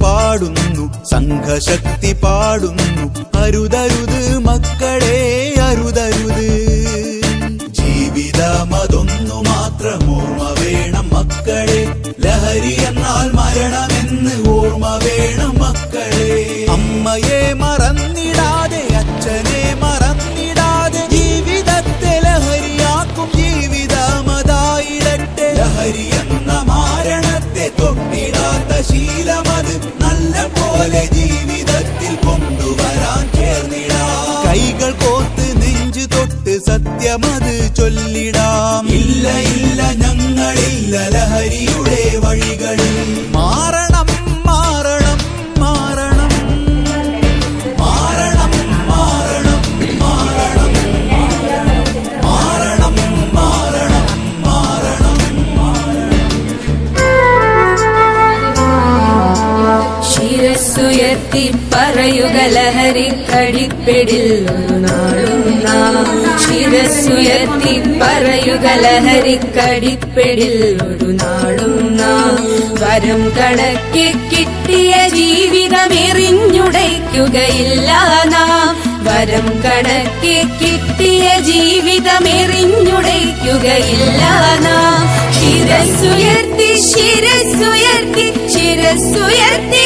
പാടുന്നു, സംഘശക്തി പാടുന്നു. അരുതരുത് മക്കളെ അരുതരുത്. ജീവിതമതൊന്നു മാത്രം ഓർമ്മ വേണം മക്കളെ. ലഹരി എന്നാൽ മരണമെന്ന് ഓർമ്മ വേണം മക്കളെ. അമ്മയെ മറന്നിടാതെ അച്ഛനെ മറന്നിടാതെ ജീവിതത്തെ ലഹരിയാക്കും ജീവിതമതായിടട്ടെ. ലഹരി എന്ന മാരണത്തെ തൊട്ടിടാത്ത ശീലമത് നല്ല പോലെ ജീവിതത്തിൽ കൊണ്ടുവരാൻ ചേർന്നിടാം. കൈകൾ കോർത്ത് നെഞ്ചു തൊട്ട് സത്യമത് ചൊല്ലിടാം. ഇല്ല ഇല്ല ഞങ്ങളില്ല ലഹരിയുടെ വഴികളിൽ. മാറണം മാറണം മാറണം മാറണം മാറണം മാറണം മാറണം മാറണം മാറണം. ശിരസ്സുയർത്തി പറയുക ലഹരി കടിപ്പിടിൽ ഒരു നാളും നാം. ശിരസ്സുയർത്തി പറയുക ലഹരി കടിപ്പിടിൽ ഒരു നാളും നാം. വരം കണക്കെ കിട്ടിയ ജീവിതമെറിഞ്ഞുടയ്ക്കുകയില്ല നാം. വരം കണക്കെ കിട്ടിയ ജീവിതമെറിഞ്ഞുടയ്ക്കുകയില്ല നാം. ശിരസ്സുയർത്തി ശിരസ്സുയർത്തി ശിരസ്സുയർത്തി